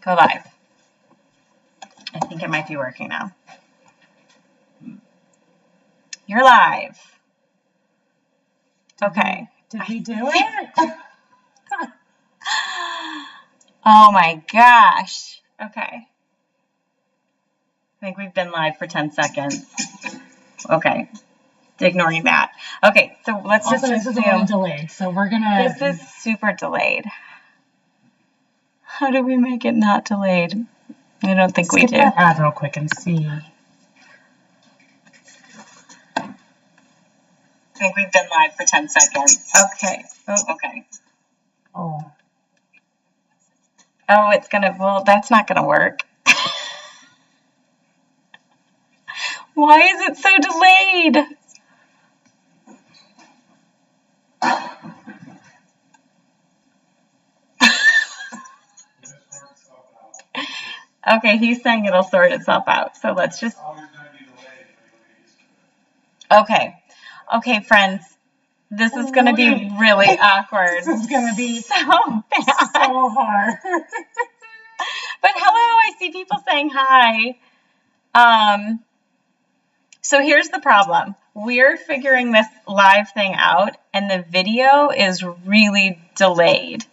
Go live. I think it might be working now. You're live. Okay. Did we do it? Oh my gosh. Okay. I think we've been live for 10 seconds. Okay. Ignoring that. Okay, so let's Also, just this is a little delayed, so we're gonna... This is super delayed. How do we make it not delayed? I don't think we do. Skip that ad real quick and see. I think we've been live for 10 seconds. Okay. Oh, okay. Oh. Oh, it's gonna, well, that's not gonna work. Why is it so delayed? Okay, he's saying it'll sort itself out. So let's just. Okay. Okay, friends. This is going to be really awkward. This is going to be so bad. So hard. But hello, I see people saying hi. So here's the problem. We're figuring this live thing out, and the video is really delayed.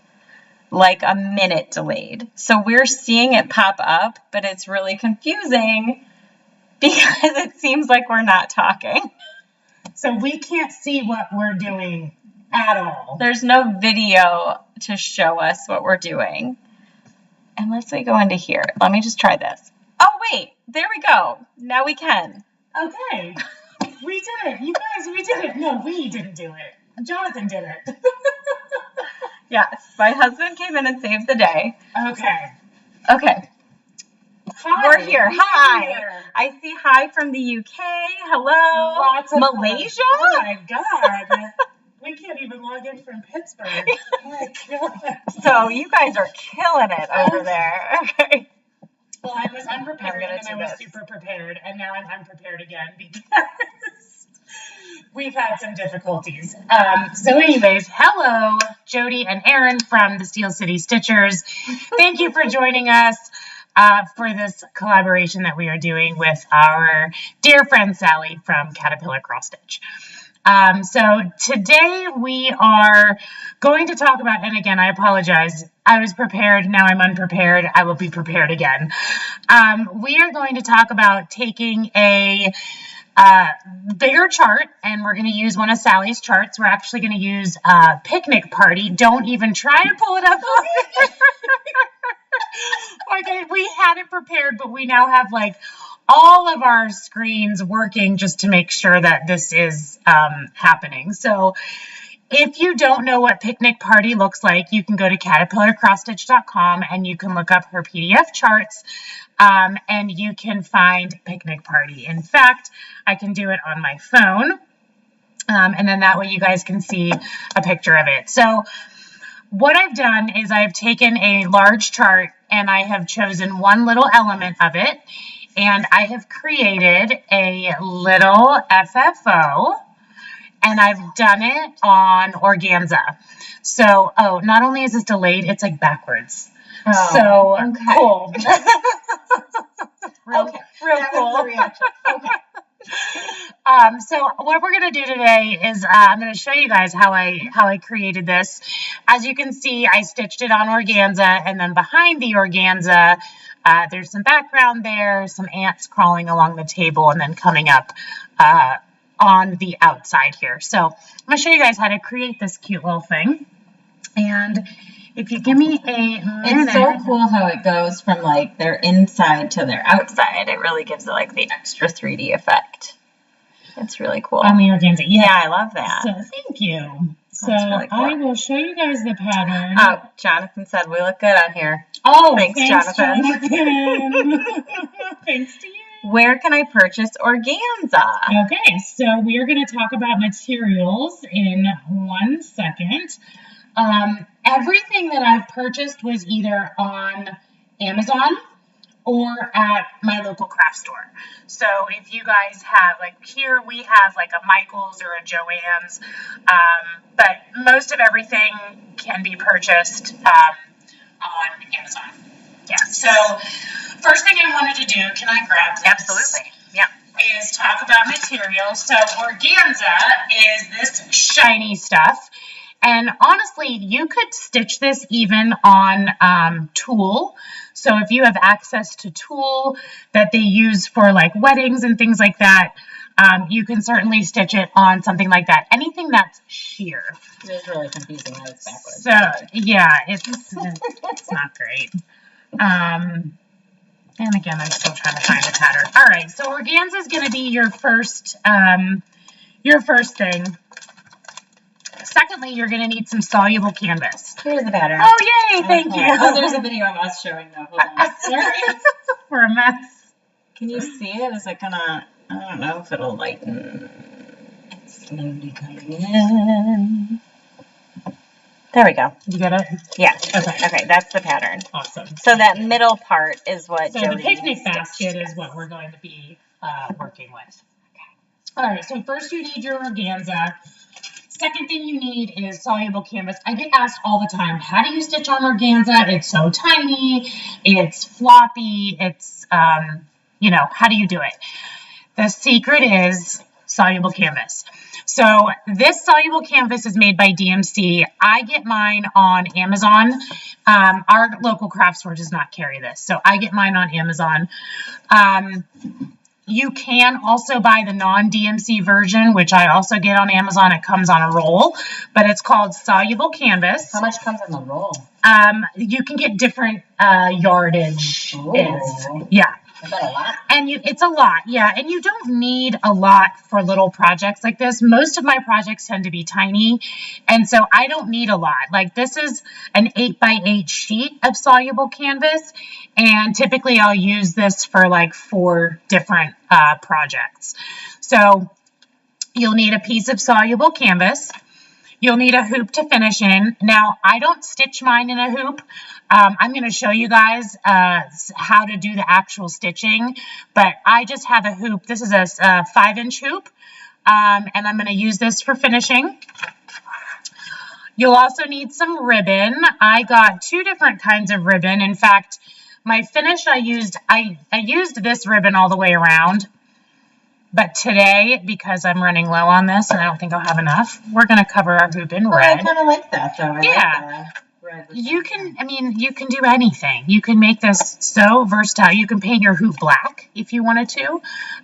Like a minute delayed. So we're seeing it pop up, but it's really confusing because it seems like we're not talking. So we can't see what we're doing at all. There's no video to show us what we're doing. Unless we go into here. Let me just try this. Oh, wait. There we go. Now we can. Okay. We did it. You guys, we did it. No, we didn't do it. Jonathan did it. Yes, my husband came in and saved the day. Okay. Okay. Hi. We're here. Hi. Here. I see hi from the UK. Hello. Lots of Malaysia? Oh my God. We can't even log in from Pittsburgh. Oh my God. So you guys are killing it over there. Okay. Well, I was unprepared and I was super prepared, and now I'm unprepared again because we've had some difficulties. So anyways, hello, Jodi and Aaron from the Steel City Stitchers. Thank you for joining us for this collaboration that we are doing with our dear friend Sally from Caterpillar Cross Stitch. So today we are going to talk about, and again, I apologize. I was prepared. Now I'm unprepared. I will be prepared again. We are going to talk about taking a bigger chart, and we're going to use one of Sally's charts. We're actually going to use Picnic Party. Don't even try to pull it up. Okay, we had it prepared, but we now have like all of our screens working just to make sure that this is happening. So if you don't know what Picnic Party looks like, you can go to caterpillarcrossstitch.com and you can look up her PDF charts and you can find Picnic Party. In fact, I can do it on my phone and then that way you guys can see a picture of it. So what I've done is I've taken a large chart and I have chosen one little element of it. And I have created a little FFO, and I've done it on Organza. So, oh, not only is this delayed, it's like backwards. Oh, so, okay. Cool. real that cool. Was the reaction. Okay. So what we're going to do today is I'm going to show you guys how I created this. As you can see, I stitched it on Organza, and then behind the Organza, there's some background there, some ants crawling along the table, and then coming up on the outside here. So I'm going to show you guys how to create this cute little thing. And if you give me a minute. It's so cool how it goes from like their inside to their outside. It really gives it like the extra 3D effect. It's really cool. On the Organza. Yeah, I love that. So thank you. So really cool. I will show you guys the pattern. Oh, Jonathan said we look good on here. Oh, thanks Jonathan. Thanks to you. Where can I purchase Organza? Okay, so we are going to talk about materials in 1 second. Everything that I've purchased was either on Amazon or at my local craft store. So if you guys have, like here we have like a Michael's or a Joann's, but most of everything can be purchased on Amazon. Yes. So first thing I wanted to do, can I grab this? Absolutely. Yeah. Is talk about materials. So organza is this shiny stuff. And honestly, you could stitch this even on tulle. So if you have access to tulle that they use for like weddings and things like that, you can certainly stitch it on something like that. Anything that's sheer. It is really confusing that it's backwards. So yeah, it's not great. And again, I'm still trying to find a pattern. All right, so organza is going to be your first thing. Secondly, you're going to need some soluble canvas. Here's the pattern. Oh, yay! Thank you. Oh, there's a video of us showing that. Hold on. We're a mess. Can you see it? Is it gonna? I don't know if it'll lighten. It's slowly coming in. There we go. You get it? Yeah. Okay. Okay, that's the pattern. Awesome. So that middle part is what. So Jodi the picnic stitched. basket is what we're going to be working with. Okay. All right. So first you need your organza. Second thing you need is soluble canvas. I get asked all the time, how do you stitch on organza? It's so tiny, it's floppy, it's, you know, how do you do it? The secret is soluble canvas. So this soluble canvas is made by DMC. I get mine on Amazon. Our local craft store does not carry this, so I get mine on Amazon. You can also buy the non-DMC version, which I also get on Amazon. It comes on a roll, but it's called soluble canvas. How much comes on the roll? You can get different yardage. Yeah. Is that a lot? And it's a lot, yeah. And you don't need a lot for little projects like this. Most of my projects tend to be tiny, and so I don't need a lot. Like this is an 8x8 sheet of soluble canvas, and typically I'll use this for like 4 different projects. So you'll need a piece of soluble canvas. You'll need a hoop to finish in. Now, I don't stitch mine in a hoop. I'm going to show you guys how to do the actual stitching, but I just have a hoop. This is a 5-inch hoop, and I'm going to use this for finishing. You'll also need some ribbon. I got 2 different kinds of ribbon. In fact, my finish I used this ribbon all the way around. But today, because I'm running low on this and I don't think I'll have enough, we're going to cover our hoop in red. I kind of like that, though. Yeah. You can do anything. You can make this so versatile. You can paint your hoop black if you wanted to.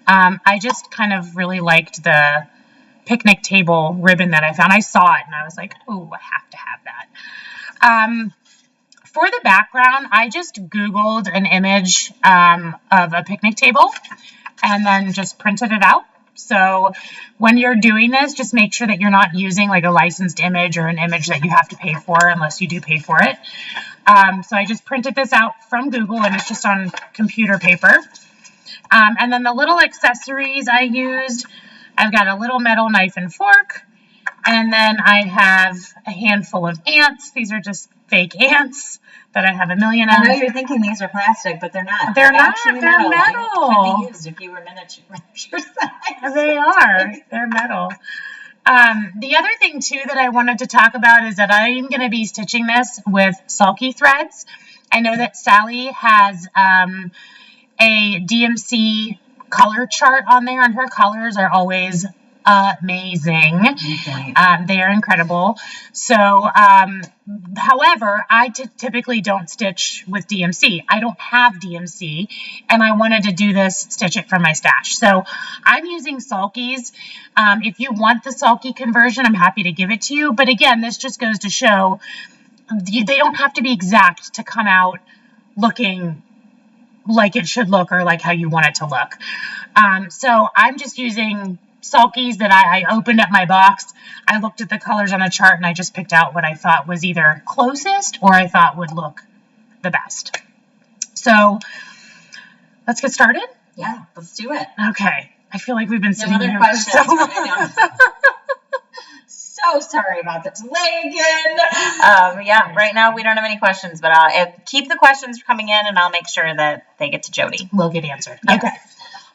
I just kind of really liked the picnic table ribbon that I found. I saw it and I was like, oh, I have to have that. For the background, I just Googled an image of a picnic table and then just printed it out. So when you're doing this, just make sure that you're not using like a licensed image or an image that you have to pay for unless you do pay for it. So I just printed this out from Google and it's just on computer paper. And then the little accessories I used, I've got a little metal knife and fork. And then I have a handful of ants. These are just fake ants that I have a million of. I know you're thinking these are plastic, but they're not. They're not. Actually They're metal. Could be used if you were miniature size. They are. They're metal. The other thing, too, that I wanted to talk about is that I am going to be stitching this with sulky threads. I know that Sally has a DMC color chart on there, and her colors are always amazing. Okay. They are incredible. So, however, I typically don't stitch with DMC. I don't have DMC, and I wanted to do this, stitch it from my stash. So I'm using sulkies. If you want the sulky conversion, I'm happy to give it to you. But again, this just goes to show they don't have to be exact to come out looking like it should look or like how you want it to look. So I'm just using sulkies that I opened up my box. I looked at the colors on a chart and I just picked out what I thought was either closest or I thought would look the best. So let's get started. Yeah, let's do it. Okay. I feel like we've been sitting Other here questions. for so long. So sorry about the delay again. Yeah, right now we don't have any questions, but I'll keep the questions coming in and I'll make sure that they get to Jodi. Will get answered. Yeah. Okay.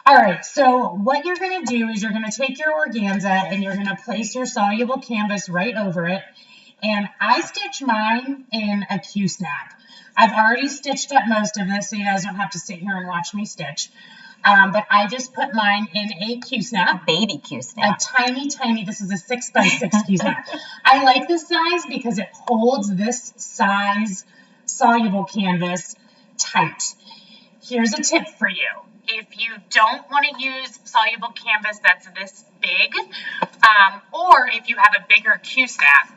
All right, so what you're going to do is you're going to take your organza and you're going to place your soluble canvas right over it. And I stitch mine in a Q-snap. I've already stitched up most of this, so you guys don't have to sit here and watch me stitch. But I just put mine in a Q-snap. Baby Q-snap. A tiny, this is a 6x6 Q-snap. I like this size because it holds this size soluble canvas tight. Here's a tip for you. If you don't want to use soluble canvas that's this big, or if you have a bigger Q-snap,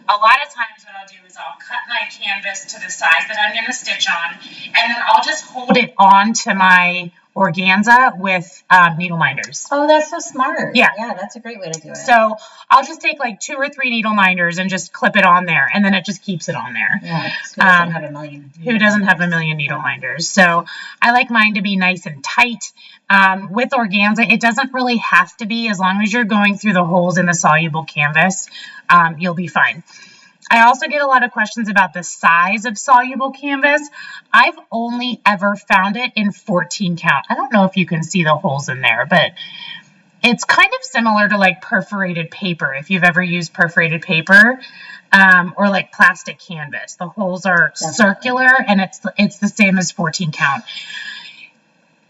a lot of times what I'll do is I'll cut my canvas to the size that I'm going to stitch on, and then I'll just hold it onto my organza with needle minders. Oh, that's so smart. Yeah. Yeah, that's a great way to do it. So I'll just take like 2 or 3 needle minders and just clip it on there, and then it just keeps it on there. Yeah, who doesn't have a million? Who doesn't have a million needle minders? So I like mine to be nice and tight. With organza, it doesn't really have to be. As long as you're going through the holes in the soluble canvas, you'll be fine. I also get a lot of questions about the size of soluble canvas. I've only ever found it in 14 count. I don't know if you can see the holes in there, but it's kind of similar to like perforated paper, if you've ever used perforated paper, or like plastic canvas. The holes are circular, and it's the same as 14 count.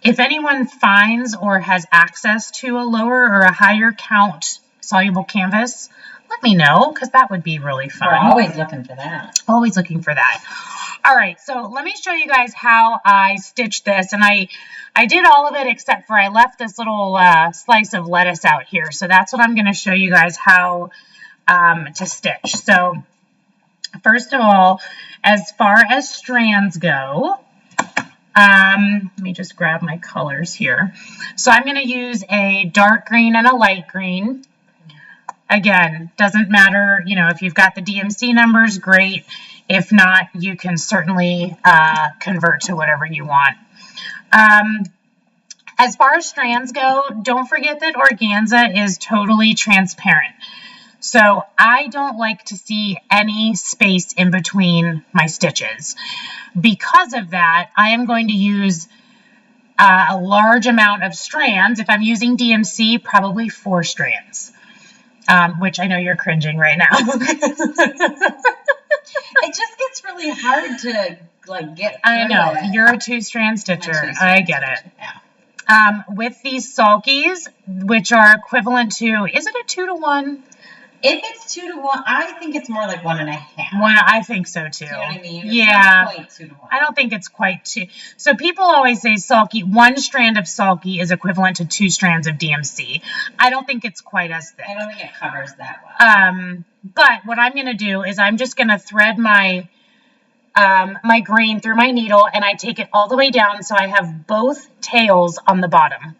If anyone finds or has access to a lower or a higher count soluble canvas, let me know, because that would be really fun. We're always looking for that. Always looking for that. All right, so let me show you guys how I stitched this. And I did all of it except for I left this little slice of lettuce out here. So that's what I'm going to show you guys how to stitch. So first of all, as far as strands go, let me just grab my colors here. So I'm going to use a dark green and a light green. Again, doesn't matter, you know, if you've got the DMC numbers, great. If not, you can certainly convert to whatever you want. As far as strands go, don't forget that organza is totally transparent. So I don't like to see any space in between my stitches. Because of that, I am going to use a large amount of strands. If I'm using DMC, probably 4 strands. Which I know you're cringing right now. It just gets really hard to like get. I know it. You're a 2-strand stitcher. I get it. Yeah. With these sulkies, which are equivalent to, is it a 2 to 1? If it's 2 to 1, I think it's more like 1.5. Well, I think so too. Do you know what I mean? Yeah. It's not quite 2 to 1. I don't think it's quite 2. So people always say sulky. 1 strand of sulky is equivalent to 2 strands of DMC. I don't think it's quite as thick. I don't think it covers that well. But what I'm going to do is I'm just going to thread my my grain through my needle, and I take it all the way down so I have both tails on the bottom.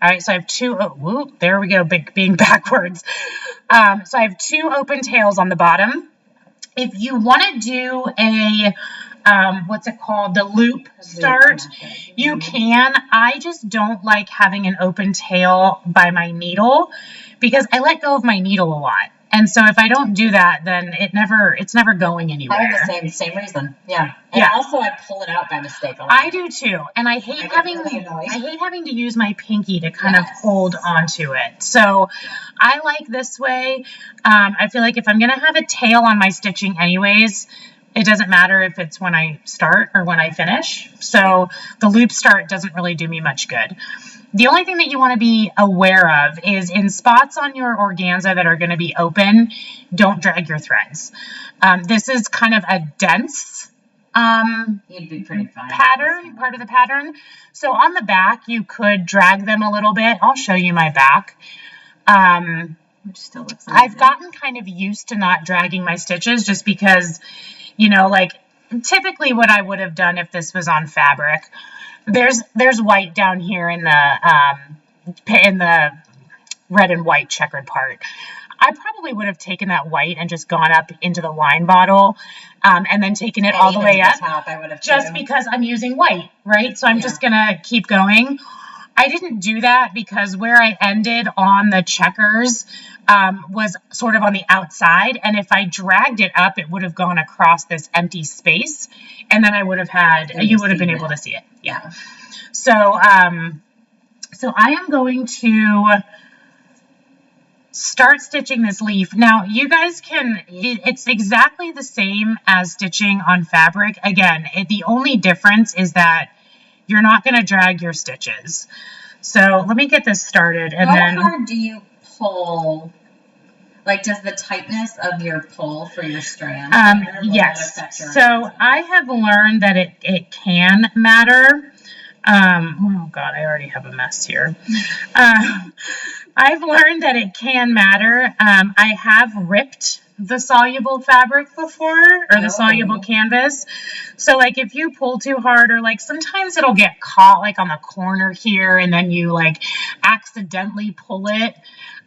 All right, so I have 2, oh, whoop, there we go, being backwards. So I have 2 open tails on the bottom. If you want to do a, what's it called, the loop start, you can. I just don't like having an open tail by my needle because I let go of my needle a lot. And so if I don't do that, then it's never going anywhere. I have the same reason. Yeah. And Yeah. also I pull it out by mistake a lot. I do too. And I hate having to use my pinky to kind of hold onto it. So I like this way. I feel like if I'm going to have a tail on my stitching anyways, it doesn't matter if it's when I start or when I finish. So the loop start doesn't really do me much good. The only thing that you want to be aware of is in spots on your organza that are going to be open, don't drag your threads. This is kind of a dense You'd be pretty fine. part of the pattern. So on the back, you could drag them a little bit. I'll show you my back. Which still looks nice. I've gotten kind of used to not dragging my stitches just because, you know, like typically what I would have done if this was on fabric. There's white down here in the red and white checkered part. I probably would have taken that white and just gone up into the wine bottle and then taken it all the way up top, I would have just because I'm using white, right? So I'm just going to keep going. I didn't do that because where I ended on the checkers was sort of on the outside. And if I dragged it up, it would have gone across this empty space. And then I would have you would have been able to see it. Yeah. So, so I am going to start stitching this leaf. Now you guys it's exactly the same as stitching on fabric. Again, the only difference is that you're not going to drag your stitches. So let me get this started. And How hard do you pull? Like, does the tightness of your pull for your strand matter? Yes. So I have learned that it can matter. Oh God, I already have a mess here. I've learned that it can matter. I have ripped the soluble fabric before, or the soluble canvas. So like if you pull too hard, or like sometimes it'll get caught like on the corner here, and then you like accidentally pull it.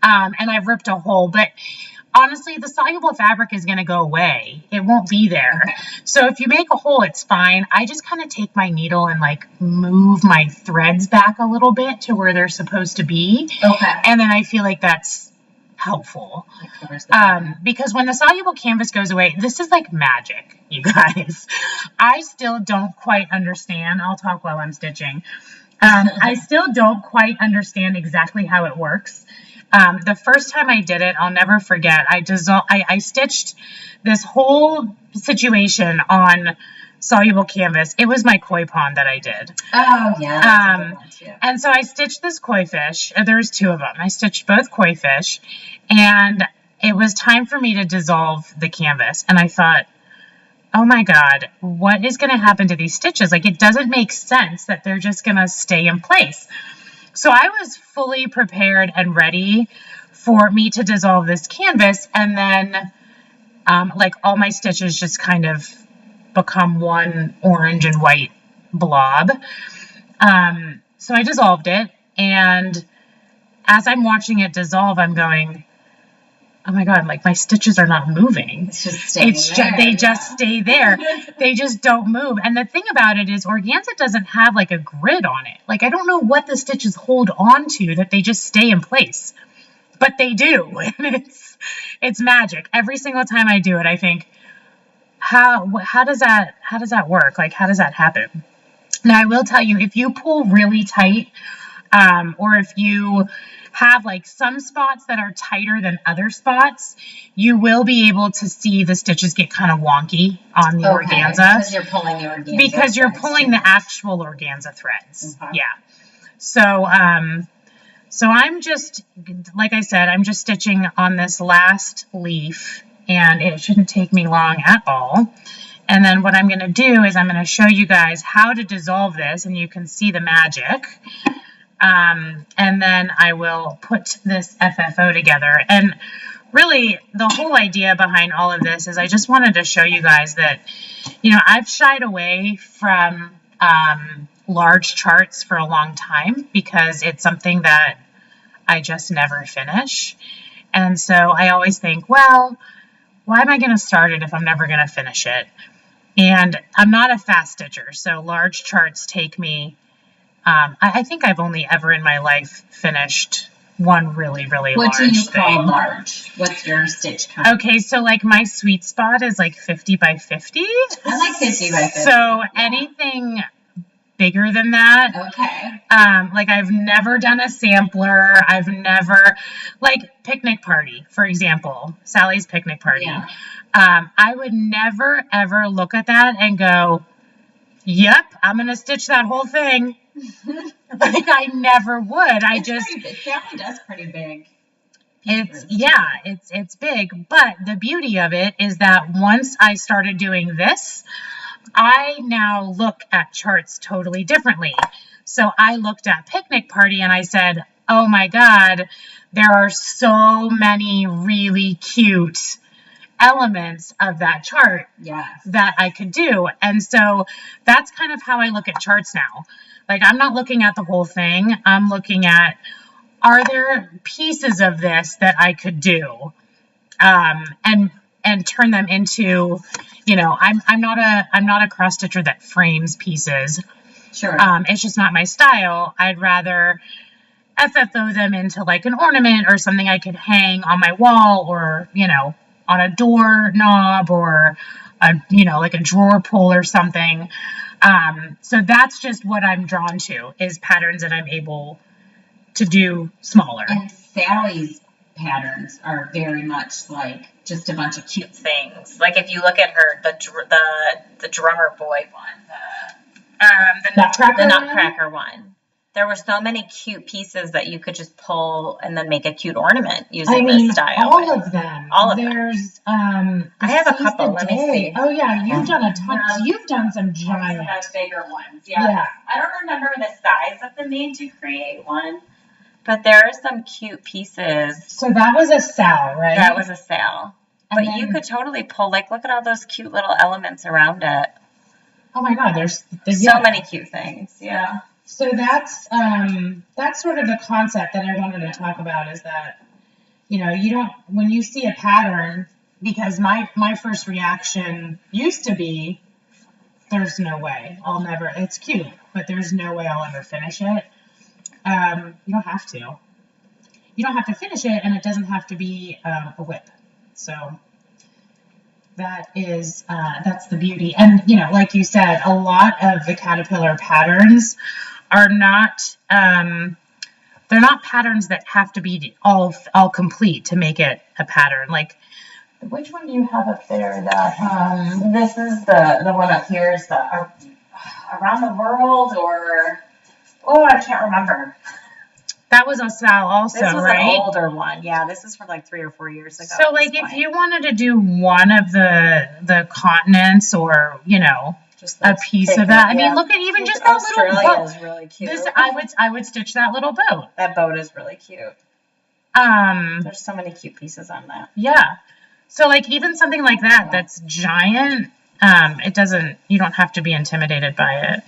And I've ripped a hole, but honestly, the soluble fabric is going to go away. It won't be there. Okay. So if you make a hole, it's fine. I just kind of take my needle and like move my threads back a little bit to where they're supposed to be. Okay. And then I feel like that's helpful. Because when the soluble canvas goes away, this is like magic, you guys. I still don't quite understand. I'll talk while I'm stitching. I still don't quite understand exactly how it works. The first time I did it, I'll never forget. I stitched this whole situation on soluble canvas. It was my koi pond that I did. Oh, yeah. That's a good one too. And so I stitched this koi fish. There's two of them. I stitched both koi fish, and it was time for me to dissolve the canvas. And I thought, oh my God, what is going to happen to these stitches? Like, it doesn't make sense that they're just going to stay in place. So I was fully prepared and ready for me to dissolve this canvas, and then like all my stitches just kind of become one orange and white blob. So I dissolved it, and as I'm watching it dissolve, I'm going, oh my God, like my stitches are not moving. It's just staying there. They just stay there. They just don't move. And the thing about it is organza doesn't have like a grid on it. Like I don't know what the stitches hold on to that they just stay in place, but they do. And it's magic. Every single time I do it, I think, how does that work? Like, how does that happen? Now I will tell you, if you pull really tight, or if you have like some spots that are tighter than other spots, you will be able to see the stitches get kind of wonky on the organza. Because you're pulling the organza. Because you're pulling the actual organza threads. Yeah. So, so I'm just, like I said, I'm just stitching on this last leaf, and it shouldn't take me long at all. And then what I'm going to do is I'm going to show you guys how to dissolve this, and you can see the magic. And then I will put this FFO together. And really, the whole idea behind all of this is I just wanted to show you guys that, you know, I've shied away from large charts for a long time because it's something that I just never finish. And so I always think, well, why am I going to start it if I'm never going to finish it? And I'm not a fast stitcher, so large charts take me, I think I've only ever in my life finished one really, really large thing. What do you call large? What's your stitch count? Okay, so like my sweet spot is like 50 by 50. I like 50 by 50. So anything bigger than that. Okay. Like I've never done a sampler. I've never, like picnic party, for example, Sally's picnic party. Yeah. I would never, ever look at that and go, yep, I'm going to stitch that whole thing. Like I never would. Sally does pretty big. It's big. But the beauty of it is that once I started doing this, I now look at charts totally differently. So I looked at picnic party and I said, oh my God, there are so many really cute elements of that chart that I could do. And so that's kind of how I look at charts now. Like I'm not looking at the whole thing. I'm looking at, are there pieces of this that I could do? And turn them into, you know, I'm not a cross stitcher that frames pieces. Sure. It's just not my style. I'd rather FFO them into like an ornament or something I could hang on my wall, or, you know, on a door knob, or like a drawer pull or something. So that's just what I'm drawn to, is patterns that I'm able to do smaller. And Sally's patterns are very much like just a bunch of cute things. Like if you look at her, the drummer boy one, the Nutcracker one. There were so many cute pieces that you could just pull and then make a cute ornament using this style. All of them. All of them. There's I have a couple. Let me see. Oh yeah, you've done a ton. You've done some giant, bigger ones. Yeah. I don't remember the size that they made to create one, but there are some cute pieces. So that was a sale, right? That was a sale. But you could totally pull, like, look at all those cute little elements around it. Oh my God, there's so many cute things. Yeah. So that's sort of the concept that I wanted to talk about, is that, you know, you don't, when you see a pattern, because my first reaction used to be, there's no way I'll never, it's cute, but there's no way I'll ever finish it. You don't have to. You don't have to finish it, and it doesn't have to be a whip. So that is, that's the beauty. And, you know, like you said, a lot of the caterpillar patterns are not, they're not patterns that have to be all complete to make it a pattern. Like, which one do you have up there? That this is the one up here is the around the world, or I can't remember. That was a style also, this was right? An older one. Yeah, this is from like 3 or 4 years ago. So, like, if you wanted to do one of the continents, or, you know, just a piece of that. I mean, look at even just that little boat. Australia is really cute. This, I would stitch that little boat. That boat is really cute. There's so many cute pieces on that. Yeah. So, like, even something like that, that's giant, it doesn't, you don't have to be intimidated by it.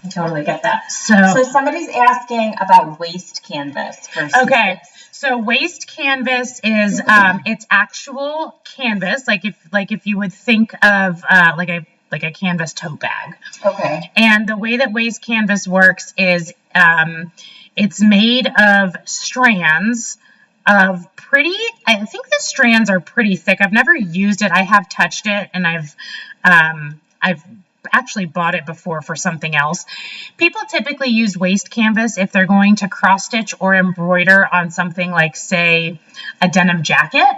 I totally get that. So somebody's asking about waste canvas for okay. So waste canvas is it's actual canvas, like if you would think of like a canvas tote bag. Okay. And the way that waste canvas works is it's made of strands of I think the strands are pretty thick. I've never used it. I have touched it, and I've actually bought it before for something else. People typically use waste canvas if they're going to cross stitch or embroider on something like, say, a denim jacket.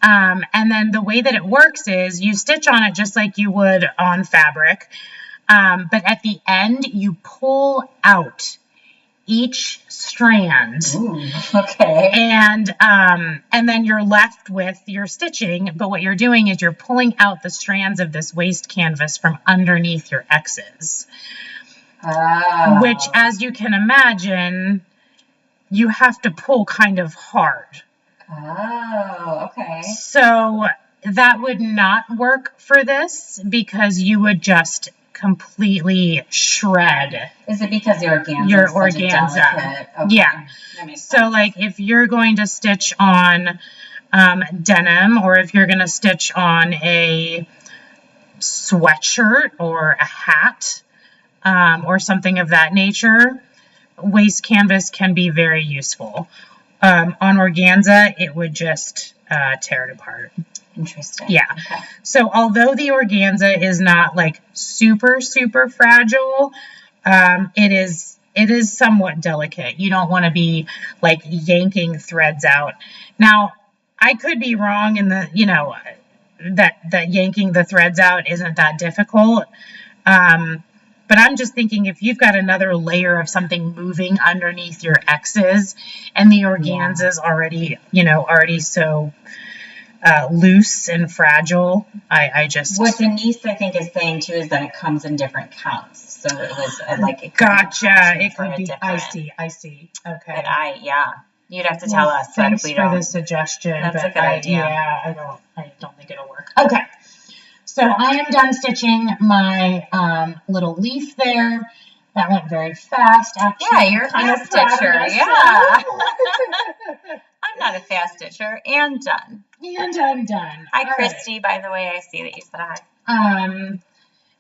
And then the way that it works is you stitch on it just like you would on fabric. But at the end, you pull out each strand. Ooh, okay. And then you're left with your stitching, but what you're doing is you're pulling out the strands of this waste canvas from underneath your X's. Oh. Which, as you can imagine, you have to pull kind of hard. Oh, okay. So that would not work for this, because you would just completely shred. Is it because your organza? Okay. Yeah. So, like, if you're going to stitch on denim, or if you're going to stitch on a sweatshirt or a hat, or something of that nature, waste canvas can be very useful. On organza, it would just tear it apart. Interesting. Yeah. Okay. So although the organza is not like super, super fragile, it is somewhat delicate. You don't want to be like yanking threads out. Now, I could be wrong in the, you know, that yanking the threads out isn't that difficult. But I'm just thinking, if you've got another layer of something moving underneath your X's, and the organza is already so loose and fragile, I just... What Denise, I think, is saying, too, is that it comes in different counts. So it was like... It gotcha. It could be... I see. Okay. But you'd have to tell us. Thanks for the suggestion. That's a good idea. Yeah, I don't think it'll work. Okay. So I am done stitching my little leaf there. That went very fast, actually. Yeah, you're a fast stitcher. Yeah. I'm not a fast stitcher. And done. And I'm done. Hi, Christy, by the way. I see that you said hi.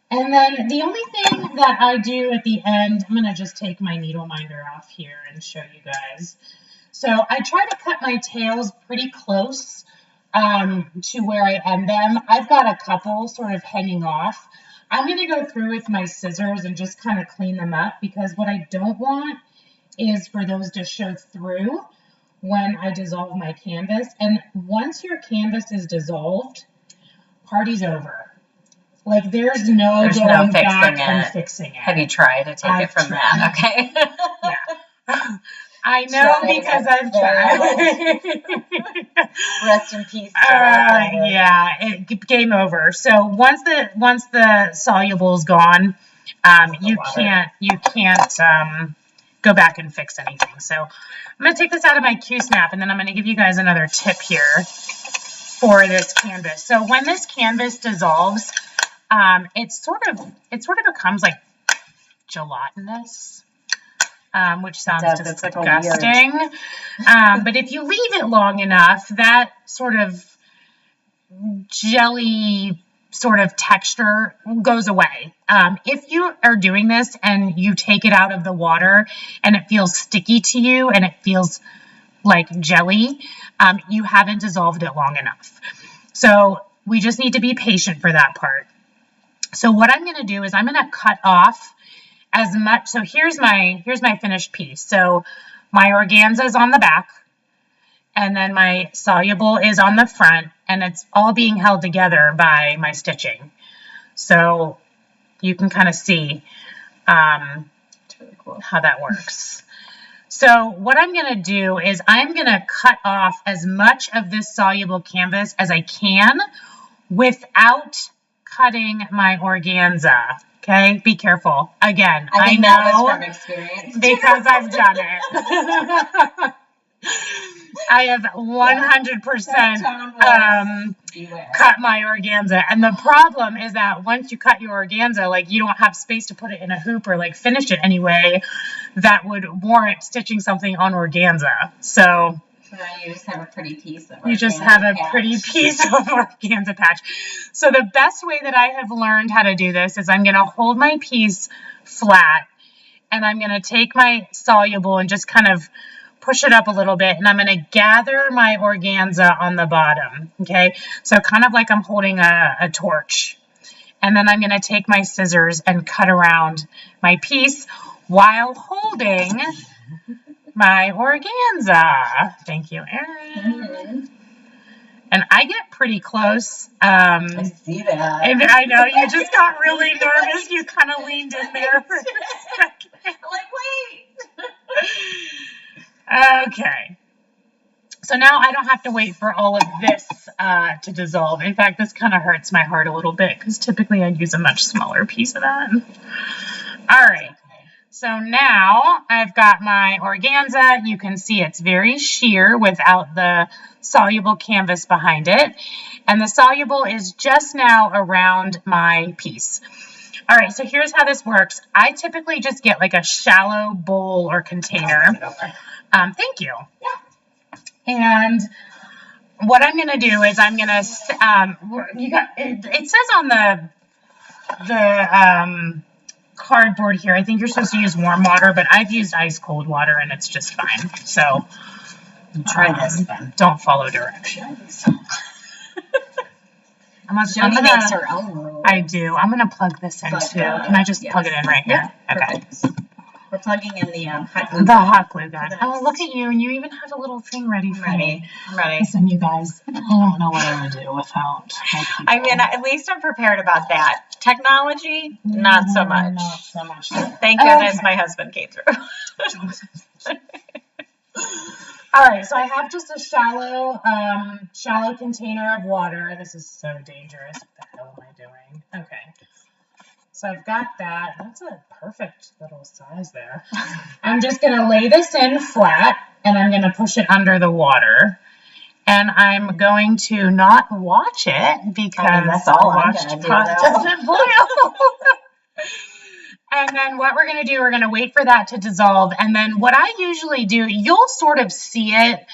And then the only thing that I do at the end, I'm going to just take my needle minder off here and show you guys. So I try to cut my tails pretty close to where I end them. I've got a couple sort of hanging off. I'm going to go through with my scissors and just kind of clean them up, because what I don't want is for those to show through when I dissolve my canvas. And once your canvas is dissolved, party's over. Like there's no going back and fixing it. Have you tried to take it from that? Okay. Yeah. I know because I've tried. Rest in peace. Yeah, game over. So once the soluble's gone, you can't go back and fix anything. So I'm going to take this out of my Q-snap, and then I'm going to give you guys another tip here for this canvas. So when this canvas dissolves, it sort of becomes like gelatinous, which sounds disgusting. But if you leave it long enough, that sort of jelly sort of texture goes away. If you are doing this and you take it out of the water and it feels sticky to you and it feels like jelly, you haven't dissolved it long enough. So we just need to be patient for that part. So what I'm going to do is I'm going to cut off as much. So here's my finished piece. So my organza is on the back, and then my soluble is on the front, and it's all being held together by my stitching. So you can kind of see it's really cool how that works. So what I'm going to do is I'm going to cut off as much of this soluble canvas as I can without cutting my organza. Okay, be careful. Again, I know that was from experience because I've done it. I have 100% cut my organza, and the problem is that once you cut your organza, like you don't have space to put it in a hoop or like finish it anyway that would warrant stitching something on organza. So you just have a pretty piece of organza patch. So the best way that I have learned how to do this is I'm going to hold my piece flat, and I'm going to take my soluble and just kind of push it up a little bit, and I'm going to gather my organza on the bottom. Okay, so kind of like I'm holding a torch. And then I'm going to take my scissors and cut around my piece while holding my organza. Thank you, Erin. And I get pretty close. I see that. And I know you just got really nervous. You kind of leaned in there for a second. I'm like, wait. Okay. So now I don't have to wait for all of this to dissolve. In fact, this kind of hurts my heart a little bit because typically I'd use a much smaller piece of that. All right. So now I've got my organza. You can see it's very sheer without the soluble canvas behind it. And the soluble is just now around my piece. All right, so here's how this works. I typically just get like a shallow bowl or container. Thank you. Yeah. And what I'm going to do is I'm going to, it says on the cardboard here, I think you're supposed to use warm water, but I've used ice cold water and it's just fine. So try this then. Don't follow directions. Jodi makes her own rules. I do. I'm going to plug this in too. Can I just plug it in right here? Okay. We're plugging in the hot glue gun. The hot glue gun. Oh, look at you. And you even have a little thing ready for me. I'm ready. Listen, you guys, I don't know what I would do without my people. I mean, at least I'm prepared about that. Technology, not so much. Not so much. Thank goodness my husband came through. All right, so I have just a shallow container of water. This is so dangerous. What the hell am I doing? Okay. So I've got that. That's a perfect little size there. I'm just going to lay this in flat, and I'm going to push it under the water. And I'm going to not watch it because that's all the washed pot doesn't boil. And then what we're going to do, we're going to wait for that to dissolve. And then what I usually do, you'll sort of see it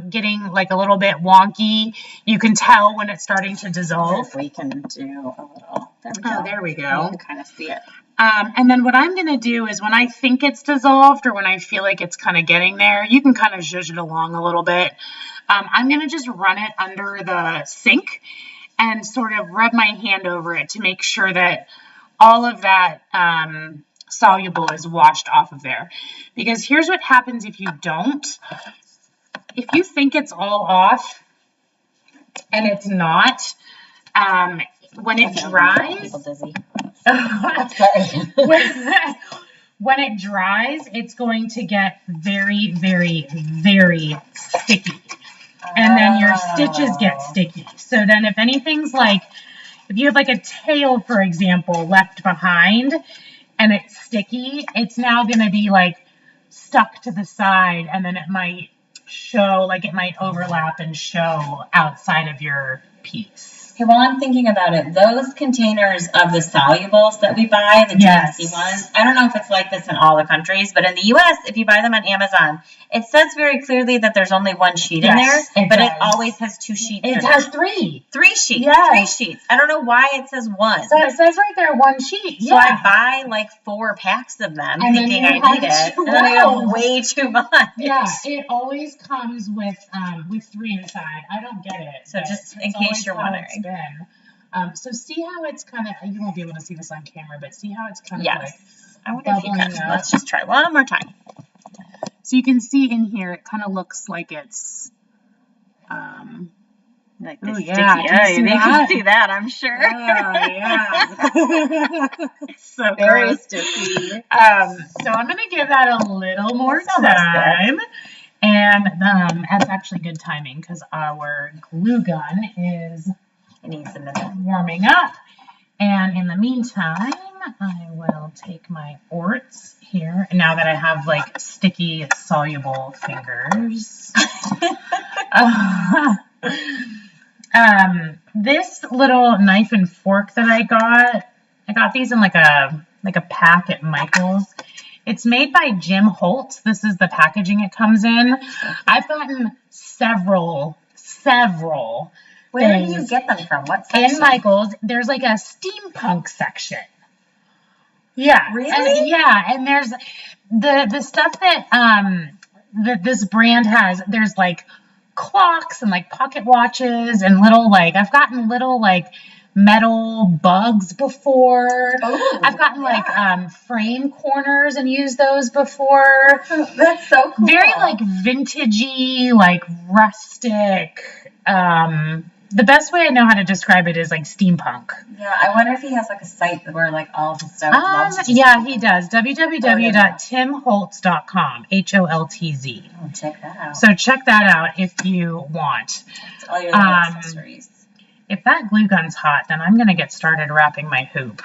getting like a little bit wonky. You can tell when it's starting to dissolve. If we can do a little. There we go. Oh, there we go. You can kind of see it. And then what I'm going to do is when I think it's dissolved or when I feel like it's kind of getting there, you can kind of zhuzh it along a little bit. I'm going to just run it under the sink and sort of rub my hand over it to make sure that all of that soluble is washed off of there. Because here's what happens if you don't. if you think it's all off and it's not, when it dries, when it dries, it's going to get very, very, very sticky. And then your stitches get sticky. So then if anything's like, if you have like a tail, for example, left behind and it's sticky, it's now going to be like stuck to the side, and then it might show, like it might overlap and show outside of your piece. Okay, while I'm thinking about it, those containers of the solubles that we buy, the GNC ones, I don't know if it's like this in all the countries, but in the US, if you buy them on Amazon, it says very clearly that there's only one sheet in there, but it always has 2 sheets. It has 3. 3 sheets. Yes. 3 sheets. I don't know why it says 1. So it says right there 1 sheet. So I buy like 4 packs of them thinking I need it, and then I have way too much. Yeah, it always comes with 3 inside. I don't get it. So just in case you're wondering. So see how it's kind of, you won't be able to see this on camera, but see how it's kind of like I wonder if you can. Let's just try one more time. So you can see in here, it kind of looks like it's, like this sticky. Yeah, you can see that, I'm sure. Oh, yeah. So very sticky. So I'm going to give that a little more time. And that's actually good timing because our glue gun is warming up. And in the meantime, I will take my orts here. Now that I have like sticky, soluble fingers. This little knife and fork that I got these in like a pack at Michael's. It's made by Jim Holt. This is the packaging it comes in. I've gotten several Where do you get them from? What section? In Michael's, there's like a steampunk section. Yeah. Really? And there's the stuff that this brand has. There's like clocks and like pocket watches and little like, I've gotten little like metal bugs before. Oh, I've gotten like frame corners and used those before. That's so cool. Very like vintagey, like rustic. The best way I know how to describe it is like steampunk. Yeah, I wonder if he has like a site where like all of his stuff. Yeah, he does. www.timholtz.com. HOLTZ. Oh, check that out. So check that out if you want. It's all your little accessories. If that glue gun's hot, then I'm going to get started wrapping my hoop.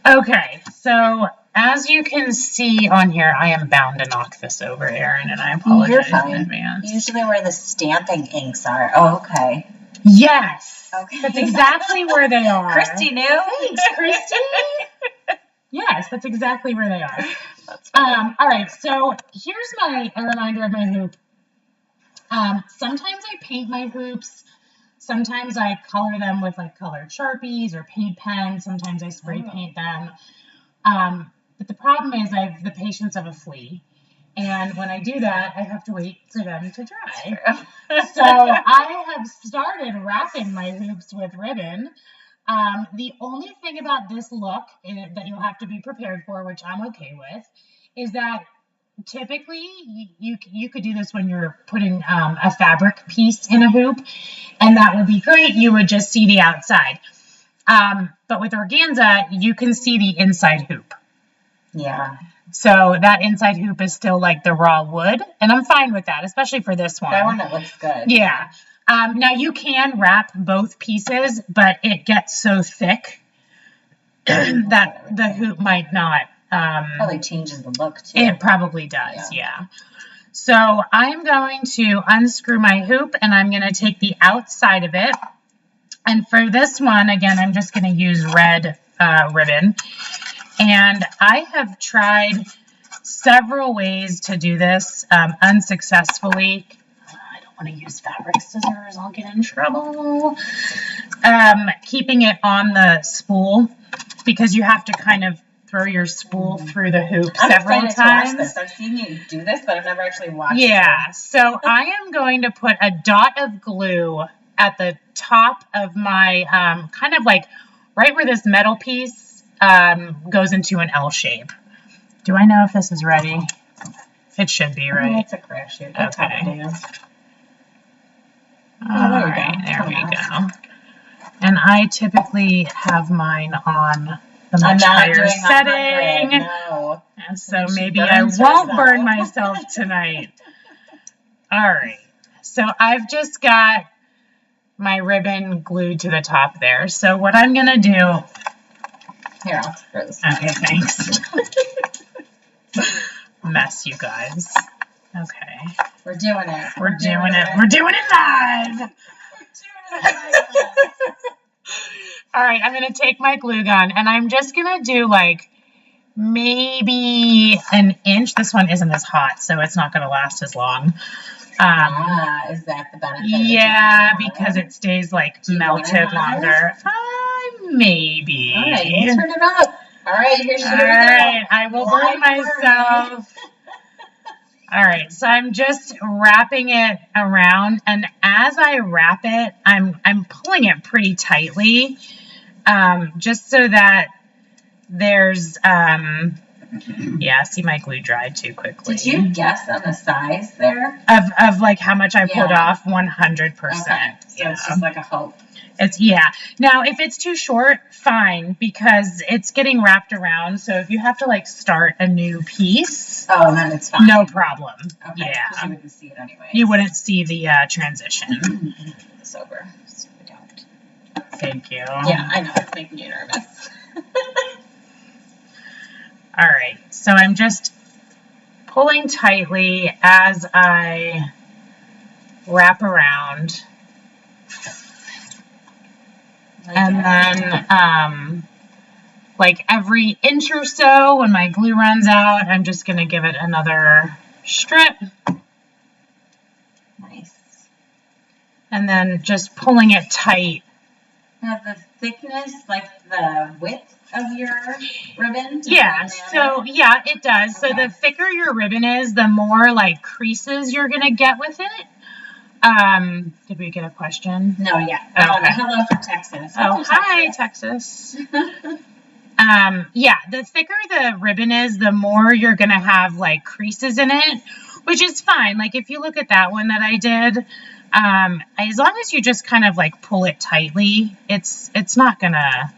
Okay, so as you can see on here, I am bound to knock this over, Erin, and I apologize in advance. Usually where the stamping inks are. Oh, okay. Yes. Okay. That's exactly where they are. Christy knew. Thanks, Christy. Yes, that's exactly where they are. All right, so here's a reminder of my hoop. Sometimes I paint my hoops. Sometimes I color them with like colored Sharpies or paint pens. Sometimes I spray paint them. But the problem is I have the patience of a flea. And when I do that, I have to wait for them to dry. So I have started wrapping my hoops with ribbon. The only thing about this look that you'll have to be prepared for, which I'm okay with, is that typically you could do this when you're putting a fabric piece in a hoop, and that would be great. You would just see the outside. But with organza, you can see the inside hoop. Yeah. So that inside hoop is still like the raw wood, and I'm fine with that, especially for this one. That one that looks good. Yeah. Now you can wrap both pieces, but it gets so thick that the hoop might not. Probably changes the look too. It probably does, yeah. So I am going to unscrew my hoop, and I'm going to take the outside of it. And for this one, again, I'm just going to use red ribbon. And I have tried several ways to do this unsuccessfully. I don't want to use fabric scissors. I'll get in trouble. Keeping it on the spool, because you have to kind of throw your spool through the hoop several times. I've seen you do this, but I've never actually watched it. Yeah, so I am going to put a dot of glue at the top of my, kind of like right where this metal piece goes into an L shape. Do I know if this is ready? It should be, Oh, right? it's a crapshoot. Okay. Oh, there we Alright, go. there we go. And I typically have mine on the I'm much not higher doing setting. 100, no. And so And she maybe I burns won't herself. burn myself tonight. Alright, so I've just got my ribbon glued to the top there. So what I'm going to do... Here, I'll throw this. Okay, thanks. Mess, you guys. Okay. We're doing it. We're doing it. We're doing it live. We're doing it. All right, I'm going to take my glue gun and I'm just going to do like maybe an inch. This one isn't as hot, so it's not going to last as long. Is that the benefit? Yeah, because it stays like melted longer. Maybe. All right, we'll turn it up. All right, here's All right, I will burn myself. All right, so I'm just wrapping it around, and as I wrap it, I'm pulling it pretty tightly, just so that there's yeah. See, my glue dried too quickly. Did you guess on the size there? Of like how much I pulled off? 100%. Okay. So it's just like a hope. It's Now, if it's too short, fine, because it's getting wrapped around. So if you have to like start a new piece, oh, then it's fine. no problem. Okay. Yeah, You wouldn't see it anyway. you wouldn't see the transition. It's over. So we don't. Thank you. Yeah, I know. It's making you nervous. All right. So I'm just pulling tightly as I wrap around. And then, like every inch or so, when my glue runs out, I'm just going to give it another strip. Nice. And then just pulling it tight. Now the thickness, like the width of your ribbon? Yeah, so yeah, it does. Okay. So the thicker your ribbon is, the more like creases you're going to get with it. Did we get a question? No, yeah. Okay. Hello from Texas. Oh, hi, Texas. Yeah, the thicker the ribbon is, the more you're going to have like creases in it, which is fine. Like if you look at that one that I did, as long as you just kind of like pull it tightly, it's not going to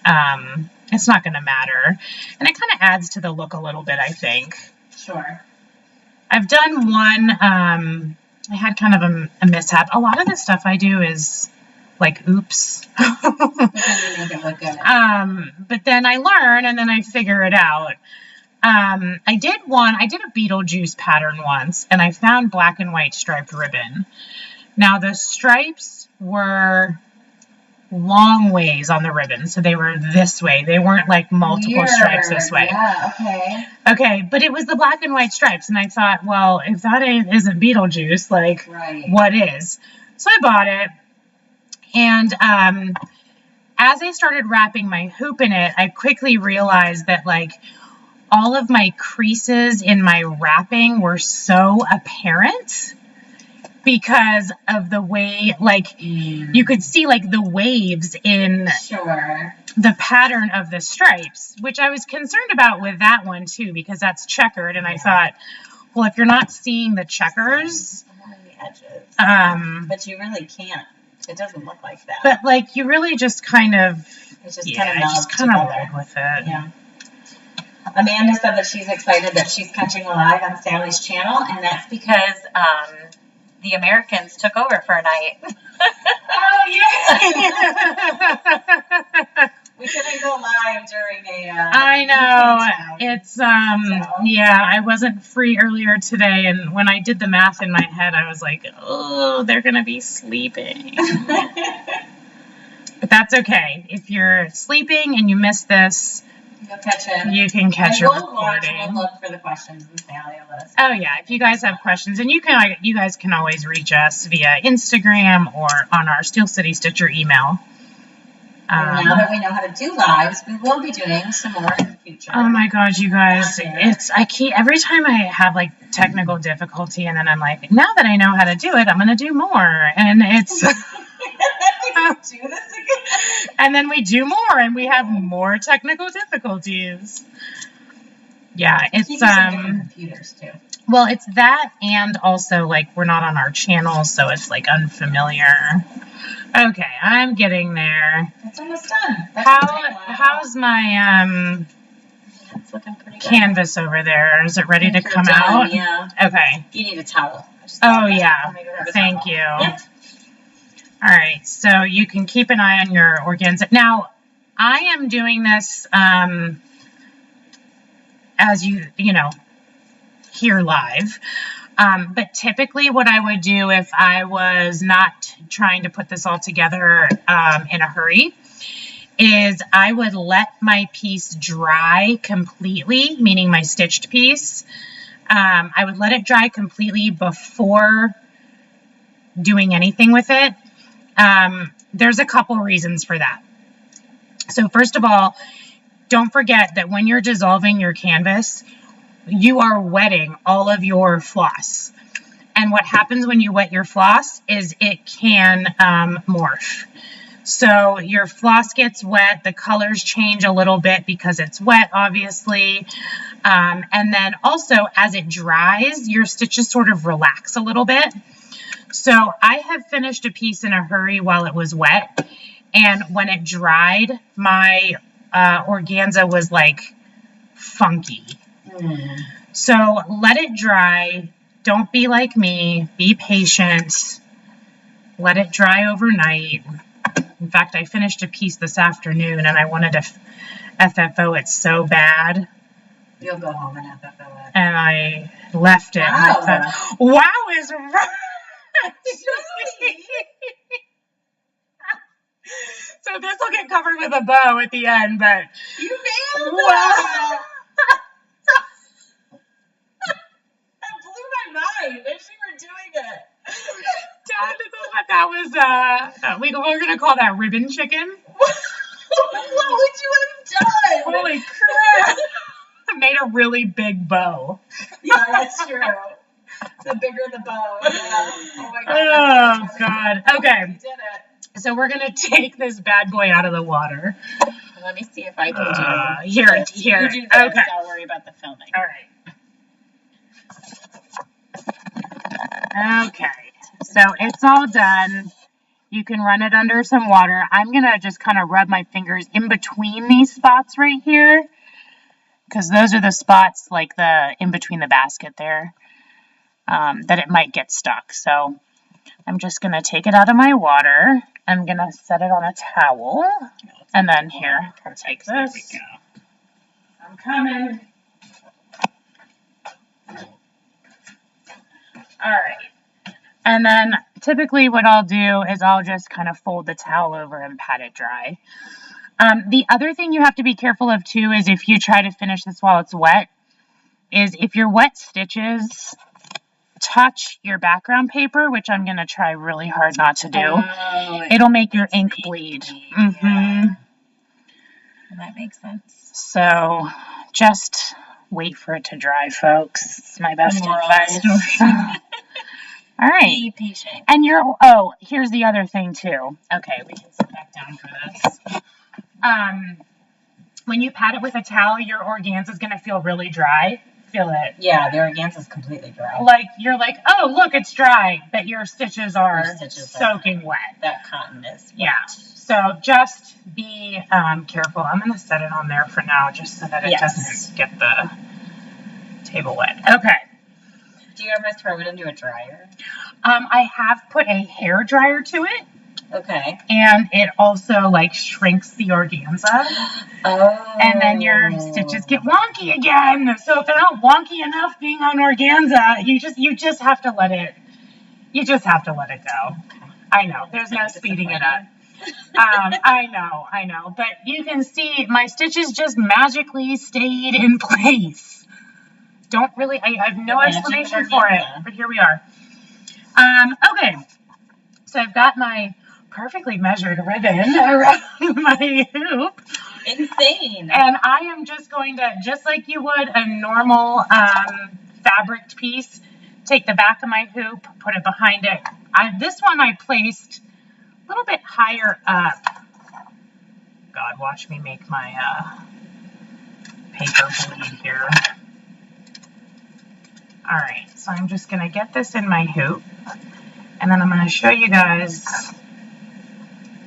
matter. And it kind of adds to the look a little bit, I think. Sure. I've done one, I had kind of a mishap. A lot of the stuff I do is like, oops. But then you make it look good. But then I learn and then I figure it out. I did a Beetlejuice pattern once, and I found black and white striped ribbon. Now the stripes were long ways on the ribbon, so they were this way. They weren't like multiple stripes this way. Yeah, okay. Okay, but it was the black and white stripes, and I thought, well, if that isn't Beetlejuice, like, what is? So I bought it, and as I started wrapping my hoop in it, I quickly realized that, like, all of my creases in my wrapping were so apparent because of the way, like, you could see, like, the waves in the pattern of the stripes, which I was concerned about with that one, too, because that's checkered, and I thought, well, if you're not seeing the checkers... the edges. But you really can't. It doesn't look like that. But, like, you really just kind of... It just kind of rolled with it. Yeah. Amanda said that she's excited that she's catching a live on Sally's channel, and that's because the Americans took over for a night. Oh, yeah! We couldn't go live during a... I know. It's, yeah, I wasn't free earlier today, and when I did the math in my head, I was like, oh, they're going to be sleeping. But that's okay. If you're sleeping and you miss this, you'll catch it. You can catch your recording. We'll look for the questions, and Sally will let us know. Oh yeah, if you guys have questions, and you guys can always reach us via Instagram or on our Steel City Stitcher email. Now that we know how to do lives, we will be doing some more in the future. Oh my gosh, you guys! Every time I have like technical difficulty, and then I'm like, now that I know how to do it, I'm gonna do more, and it's. Do this again. And then we do more, and we have more technical difficulties. Yeah, it's computers too. Well, it's that, and also, like, we're not on our channel, so it's, like, unfamiliar. Okay, I'm getting there. That's almost done. How's my, It's looking pretty good. canvas over there? Is it ready to come Done, out? yeah. Okay. You need a towel. Oh, yeah. Thank you. Yep. All right, so you can keep an eye on your organza. Now, I am doing this, as you know, here live. But typically what I would do if I was not trying to put this all together in a hurry is I would let my piece dry completely, meaning my stitched piece. I would let it dry completely before doing anything with it. There's a couple reasons for that. So first of all, don't forget that when you're dissolving your canvas, you are wetting all of your floss. And what happens when you wet your floss is it can morph. So your floss gets wet, the colors change a little bit because it's wet, obviously. And then also as it dries, your stitches sort of relax a little bit. So I have finished a piece in a hurry while it was wet. And when it dried, my organza was like funky. So let it dry. Don't be like me. Be patient. Let it dry overnight. In fact, I finished a piece this afternoon and I wanted to FFO it so bad. You'll go home and FFO it. And I left it. Wow. And I thought, wow is right. So this will get covered with a bow at the end, but you nailed wow. that. That blew my mind as you were doing it. Dad thought that was we're gonna call that ribbon chicken. What would you have done? Holy crap! I made a really big bow. Yeah, that's true. The bigger the bow. Yeah. Oh my God. Oh God. Okay. You did it. So we're gonna take this bad boy out of the water. Let me see if I can do here. You do this. Okay. I'll worry about the filming. All right. Okay. So it's all done. You can run it under some water. I'm gonna just kind of rub my fingers in between these spots right here, because those are the spots like the in between the basket there that it might get stuck. So I'm just gonna take it out of my water. I'm gonna set it on a towel, and then here I'll take this. There we go. I'm coming. All right. And then typically what I'll do is I'll just kind of fold the towel over and pat it dry. The other thing you have to be careful of too is if you try to finish this while it's wet, is if your wet stitches touch your background paper, which I'm going to try really hard not to do, it'll make your ink bleed. Yeah. That makes sense. So just wait for it to dry, folks. It's my best advice. All right. Be patient. And here's the other thing too. Okay, we can sit back down for this. When you pat it with a towel, your organza is going to feel really dry. Feel it. Yeah, the organza is completely dry. Like, you're like, oh, look, it's dry, but your stitches are soaking wet. That cotton is wet. Yeah. So just be careful. I'm going to set it on there for now just so that it doesn't get the table wet. Okay. Do you ever throw it into a dryer? I have put a hair dryer to it. Okay. And it also like shrinks the organza. Oh. And then your stitches get wonky again. So if they're not wonky enough being on organza, you just have to let it go. I know. There's no speeding it up. I know. But you can see my stitches just magically stayed in place. I have no explanation for it, but here we are. Okay. So I've got my perfectly measured ribbon around my hoop. Insane. And I am just going to, just like you would a normal fabric piece, take the back of my hoop, put it behind it. This one I placed a little bit higher up. God, watch me make my paper bleed here. All right, so I'm just going to get this in my hoop, and then I'm going to show you guys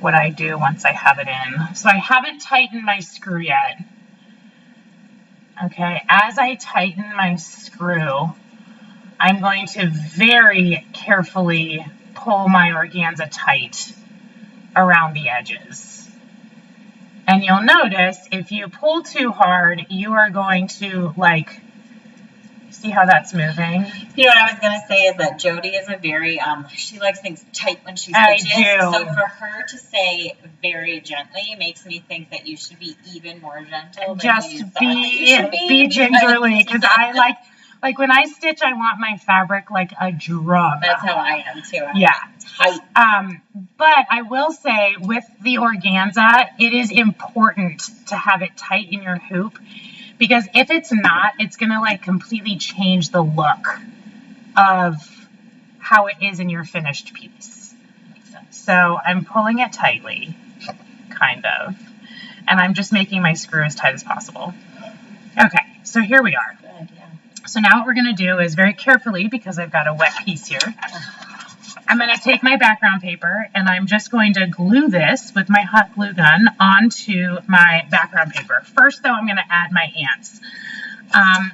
what I do once I have it in. So I haven't tightened my screw yet. Okay, as I tighten my screw, I'm going to very carefully pull my organza tight around the edges. And you'll notice if you pull too hard, you are going to like, see how that's moving? You know what I was going to say is that Jodi is a very, she likes things tight when she stitches. I do. So for her to say very gently makes me think that you should be even more gentle. Just be gingerly, because I like when I stitch, I want my fabric like a drum. That's how I am too. Yeah. Tight. But I will say with the organza, it is important to have it tight in your hoop, because if it's not, it's going to like completely change the look of how it is in your finished piece. So I'm pulling it tightly, kind of, and I'm just making my screw as tight as possible. Okay, so here we are. Good, yeah. So now what we're going to do is very carefully, because I've got a wet piece here, I'm going to take my background paper and I'm just going to glue this with my hot glue gun onto my background paper. First, though, I'm going to add my ants. Hi,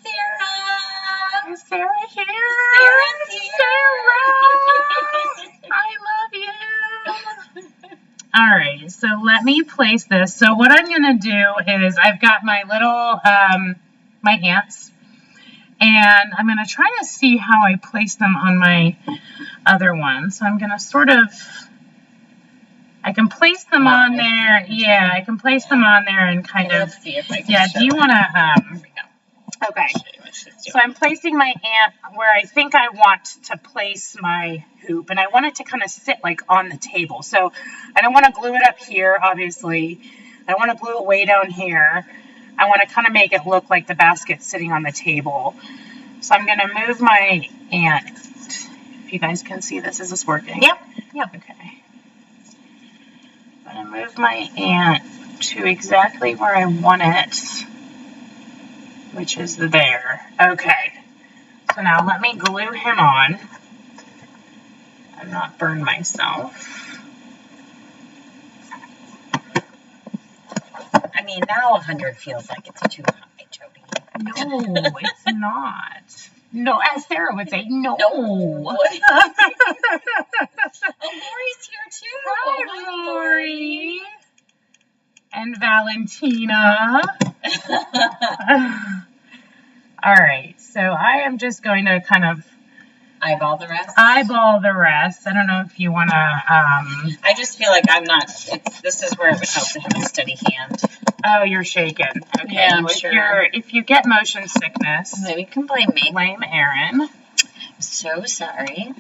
Sarah. Is Sarah here? Sarah's here. Sarah! I love you. All right, so let me place this. So what I'm going to do is I've got my little, my ants. And I'm going to try to see how I place them on my other one. So I'm going to sort of, I can place them on there. Yeah, I can place them on there and kind of, Let's see if I can yeah, show do you want Here we to, go. okay. Show you what she's So doing. I'm placing my ant where I think I want to place my hoop. And I want it to kind of sit like on the table. So I don't want to glue it up here, obviously. I want to glue it way down here. I want to kind of make it look like the basket's sitting on the table. So I'm going to move my ant. If you guys can see this, is this working? Yep. Yep. Okay. I'm going to move my ant to exactly where I want it, which is there. Okay. So now let me glue him on and not burn myself. I mean, now 100 feels like it's too high, Jodi. No, it's not. No, as Sarah would say, no. No. Oh, Lori's here too. Hi, Lori. And Valentina. All right, so I am just going to kind of eyeball the rest. Eyeball the rest. I don't know if you want to. I just feel like I'm not. This is where it would help to have a steady hand. Oh, you're shaking. Okay. Yeah, I'm if sure. If you get motion sickness, Maybe you can blame me. Blame Erin. So sorry.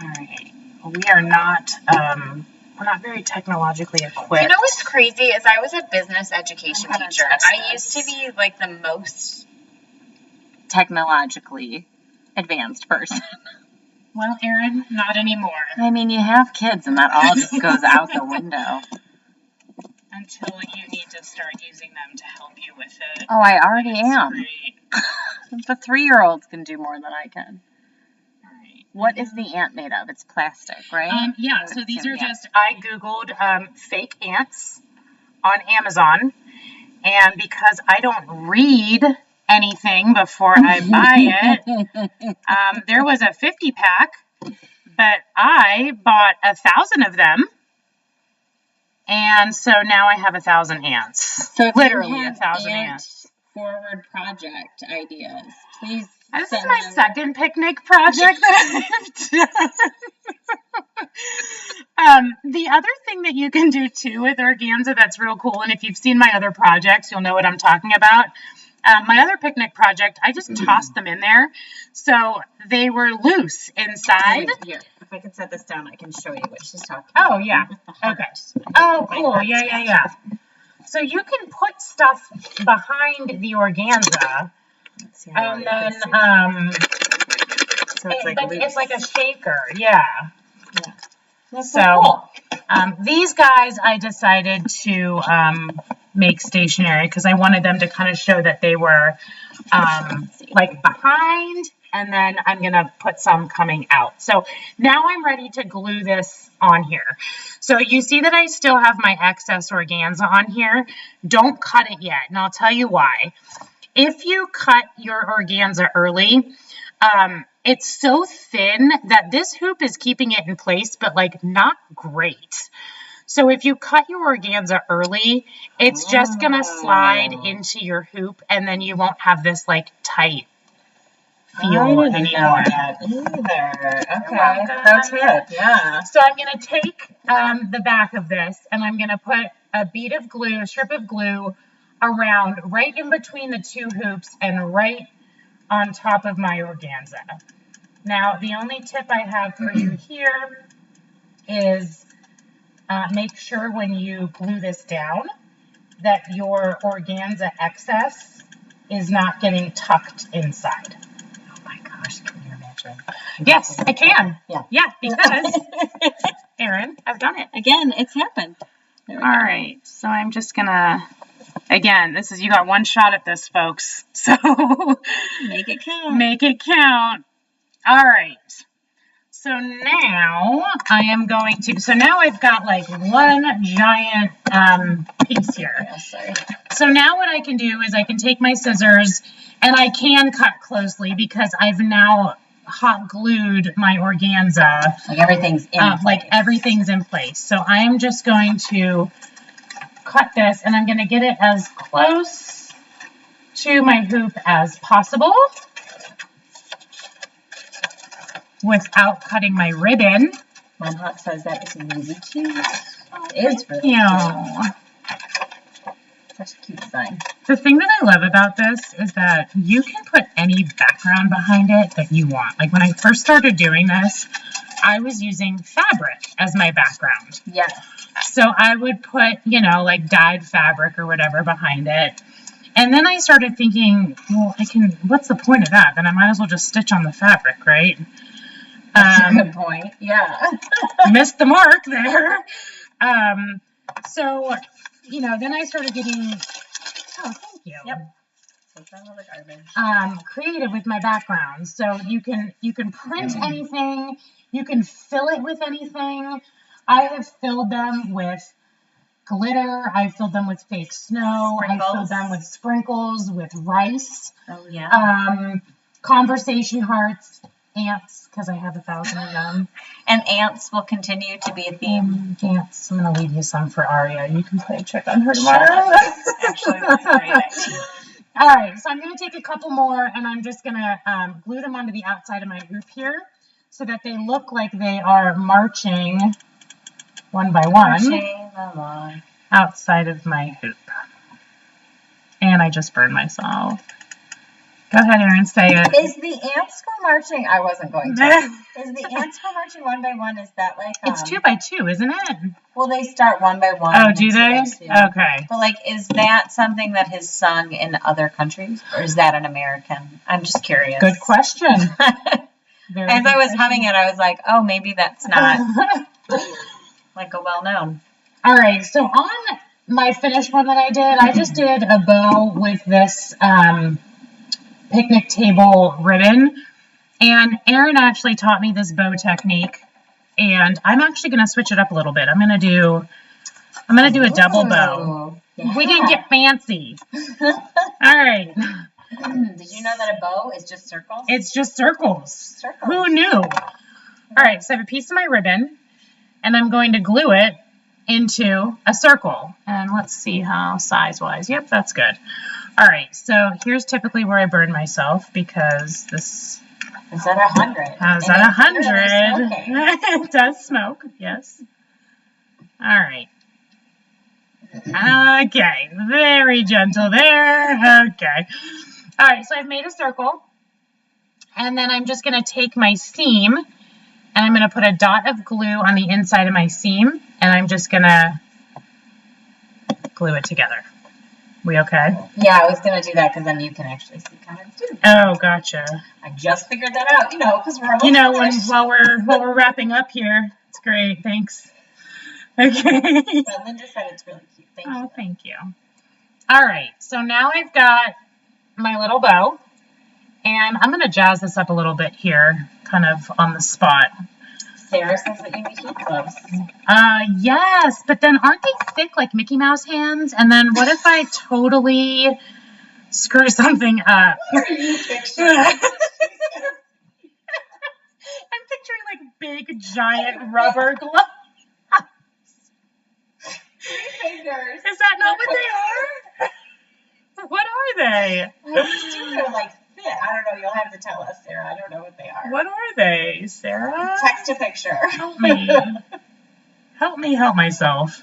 All right. Well, we are not. We're not very technologically equipped. You know what's crazy is I was a business education teacher. I used to be like the most technologically advanced person. Well, Erin, not anymore. I mean, you have kids and that all just goes out the window. Until you need to start using them to help you with it. Oh, I already am. Great. The 3-year-olds can do more than I can. All right. What is the ant made of? It's plastic, right? Yeah, so these are just, I Googled fake ants on Amazon. And because I don't read anything before I buy it, there was a 50-pack, but I bought 1,000 of them. And so now I have 1,000 ants. So literally 1,000 ants. Forward project ideas, please. This is my second picnic project that I've done. The other thing that you can do too with organza that's real cool, and if you've seen my other projects, you'll know what I'm talking about. My other picnic project, I just tossed them in there, so they were loose inside. Wait, here, if I can set this down, I can show you what she's talking about. Oh, yeah. Okay. Oh, cool. Yeah. So you can put stuff behind the organza, and then, so it's like a shaker. Yeah. That's so cool. These guys, I decided to make stationary because I wanted them to kind of show that they were like behind, and then I'm going to put some coming out. So now I'm ready to glue this on here. So you see that I still have my excess organza on here. Don't cut it yet, and I'll tell you why. If you cut your organza early, it's so thin that this hoop is keeping it in place, but like not great. So if you cut your organza early, it's just going to slide into your hoop, and then you won't have this like tight feel anymore. Either. Okay. Pro tip. Yeah. So I'm going to take the back of this, and I'm going to put a bead of glue, a strip of glue around right in between the two hoops and right on top of my organza. Now, the only tip I have for you here is make sure when you glue this down that your organza excess is not getting tucked inside. Oh my gosh, can you imagine? Yes, I can. Yeah. Yeah, because, Erin, I've done it. Again, it's happened. All right, so I'm just gonna, again, you got one shot at this, folks. So make it count. Make it count. All right. So now I am going to, so now I've got like one giant piece here. Yes, sorry. So now what I can do is I can take my scissors, and I can cut closely because I've now hot glued my organza. Like everything's in place. Like everything's in place. So I am just going to cut this, and I'm going to get it as close to my hoop as possible without cutting my ribbon. Mom Hawk says that is easy too. It's really cute. Such a cute design. The thing that I love about this is that you can put any background behind it that you want. Like when I first started doing this, I was using fabric as my background. Yeah. So I would put, you know, like dyed fabric or whatever behind it. And then I started thinking, well, what's the point of that? Then I might as well just stitch on the fabric, right? That's a good point. Yeah. Missed the mark there. So, you know, then I started getting, oh, thank you. Yep. Creative with my background. So you can print anything, you can fill it with anything. I have filled them with glitter, I filled them with fake snow, I filled them with sprinkles, with rice. Oh yeah. Conversation hearts, ants, because I have 1,000 of them. And ants will continue to be a theme. Ants, I'm going to leave you some for Aria. You can play check on her tomorrow. Actually, that's a great idea. All right, so I'm going to take a couple more, and I'm just going to glue them onto the outside of my hoop here so that they look like they are marching one by one outside of my hoop. And I just burned myself. Go ahead, Erin, say it. Is the ants go marching? I wasn't going to. Is the ants go marching one by one? Is that like... It's 2 by 2, isn't it? Well, they start one by one. Oh, do they? Okay. But, like, is that something that is sung in other countries? Or is that an American? I'm just curious. Good question. As I was humming it, I was like, oh, maybe that's not, like, a well-known. All right, so on my finished one that I did, I just did a bow with this picnic table ribbon. And Erin actually taught me this bow technique, and I'm actually going to switch it up a little bit. I'm going to do a double bow. Yeah. We didn't get fancy. All right. Did you know that a bow is just circles? It's just circles. Who knew? All right, so I have a piece of my ribbon, and I'm going to glue it into a circle. And let's see how size-wise. Yep, that's good. All right, so here's typically where I burn myself because this... Is that 100? Is that 100? It does smoke, yes. All right. Okay, very gentle there. Okay. All right, so I've made a circle. And then I'm just going to take my seam, and I'm going to put a dot of glue on the inside of my seam, and I'm just going to glue it together. We okay? Yeah, I was going to do that because then you can actually see kind of too. Oh, gotcha. I just figured that out, because we're almost while we're wrapping up here. It's great. Thanks. Okay. Linda said it's really cute. Thank you. Oh, thank you. All right, so now I've got my little bow, and I'm going to jazz this up a little bit here, kind of on the spot. Sarah says that you need heat gloves. Yes, but then aren't they thick like Mickey Mouse hands? And then what if I totally screw something up? What are you picturing? I'm picturing like big, giant rubber gloves. Fingers. Is that not what they are? What are they? I assume they're like fit. I don't know. You'll have to tell us, Sarah. I don't know what they are. What are they, Sarah? Text a picture. Help me. Help me help myself.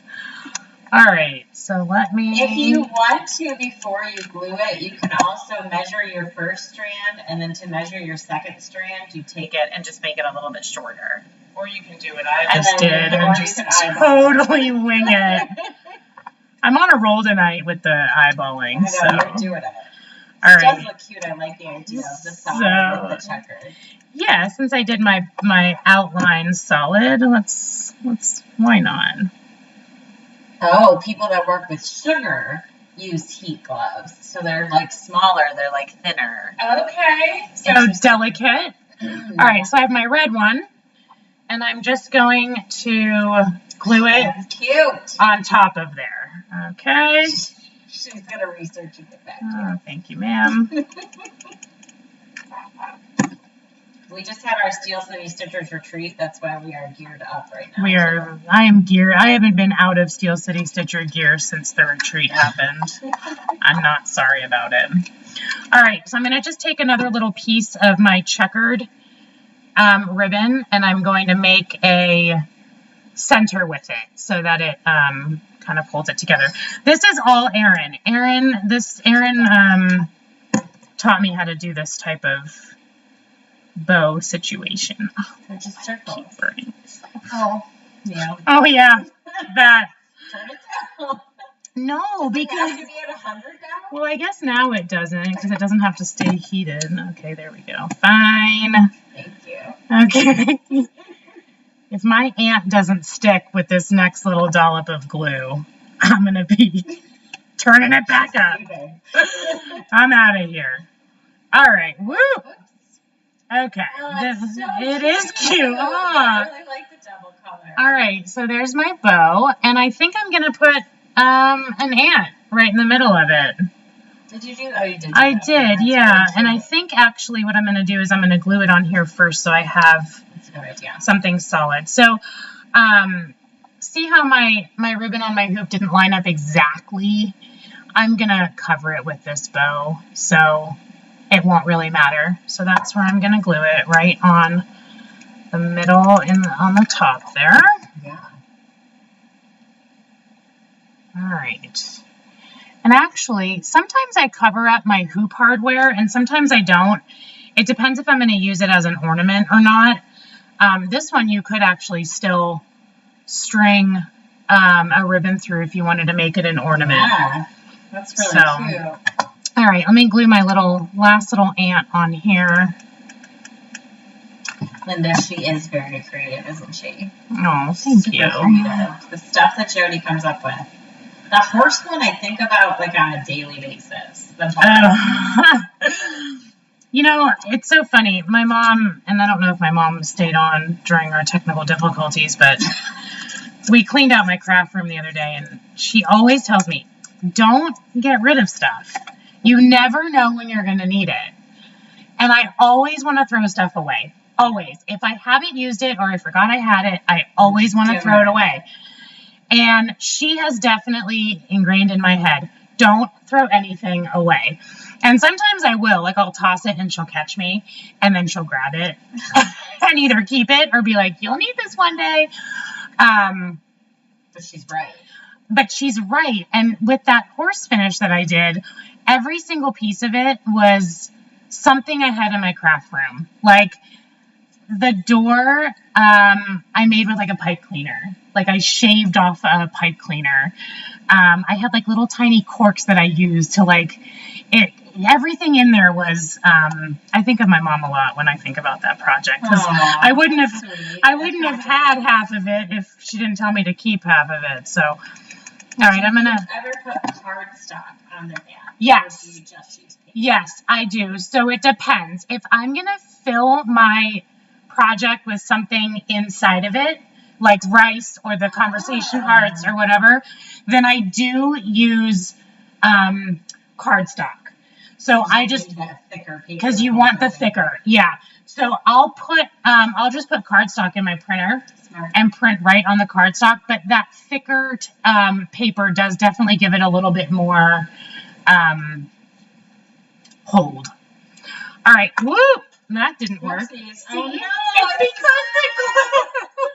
All right, so let me... If you want to, before you glue it, you can also measure your first strand, and then to measure your second strand, you take it and just make it a little bit shorter. Or you can do what I just just did and just totally wing it. I'm on a roll tonight with the eyeballing. I know, So you're doing it. all It does right. look cute. I like the idea of the solid with the checkered. Yeah, since I did my outline solid, let's why not? Oh, people that work with sugar use heat gloves. So they're like smaller, they're like thinner. Okay. So delicate. All right, so I have my red one, and I'm just going to glue it That's cute. on top of there. Okay. She's going to research and get back to Oh, thank you, ma'am. you. We just had our Steel City Stitchers retreat. That's why we are geared up right now. I am geared. I haven't been out of Steel City Stitcher gear since the retreat happened. I'm not sorry about it. All right, so I'm going to just take another little piece of my checkered ribbon, and I'm going to make a center with it so that it kind of holds it together. This is all Erin. Erin taught me how to do this type of bow situation. Oh, They're just circles. keep burning. Oh, yeah. Oh yeah, that. Turn it down. No, Does it because have to be at 100 now? well, I guess now it doesn't because it doesn't have to stay heated. Okay, there we go. Fine. Thank you. Okay. If my ant doesn't stick with this next little dollop of glue, I'm gonna be turning it back up. I'm out of here. All right. Woo. Okay. It is cute. I really like the double color. All right. So there's my bow, and I think I'm gonna put an ant right in the middle of it. Did you do? Oh, you did. I did, yeah. And I think actually what I'm gonna do is I'm gonna glue it on here first, so I have That's a good idea. something solid. So, see how my ribbon on my hoop didn't line up exactly? I'm gonna cover it with this bow, so it won't really matter. So that's where I'm gonna glue it, right on the middle on the top there. Yeah. All right. And actually, sometimes I cover up my hoop hardware and sometimes I don't. It depends if I'm going to use it as an ornament or not. This one you could actually still string a ribbon through if you wanted to make it an ornament. Yeah. That's really cute. All right, let me glue my last little ant on here. Linda, she is very creative, isn't she? Oh, thank Super you. creative. The stuff that Jodi comes up with. The horse one I think about like on a daily basis. You know, it's so funny. My mom, and I don't know if my mom stayed on during our technical difficulties, but we cleaned out my craft room the other day, and she always tells me, don't get rid of stuff. You never know when you're going to need it. And I always want to throw stuff away. Always. If I haven't used it or I forgot I had it, I always want to throw it away. And she has definitely ingrained in my head, don't throw anything away. And sometimes I will, like I'll toss it and she'll catch me and then she'll grab it and either keep it or be like, you'll need this one day. But she's right. But she's right. And with that horse finish that I did, every single piece of it was something I had in my craft room. Like the door, I made with like a pipe cleaner. Like I shaved off a pipe cleaner. I had like little tiny corks that I used to like it. Everything in there was, I think of my mom a lot when I think about that project. Because I wouldn't have had half of it if she didn't tell me to keep half of it. So All right, I'm gonna. Ever put cardstock on their back? Yes. Or do you just use paper? Yes, I do. So it depends. If I'm gonna fill my project with something inside of it, like rice or the conversation hearts or whatever, then I do use cardstock. So I just because you want the thicker, yeah. So I'll just put cardstock in my printer and print right on the cardstock. But that thicker paper does definitely give it a little bit more hold. All right, woo! That didn't work. Oh, no. It's because the glue.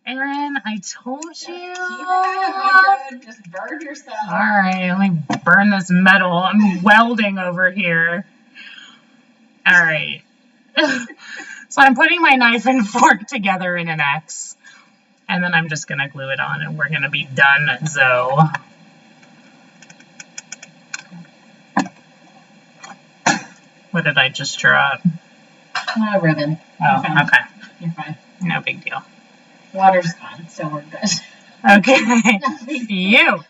Erin, I told you. Just burn yourself. All right, let me burn this metal. I'm welding over here. All right. So I'm putting my knife and fork together in an X. And then I'm just going to glue it on and we're going to be done, so. What did I just drop? Ribbon. Oh, okay. You're fine. No big deal. Water's gone, so we're good. Okay. You.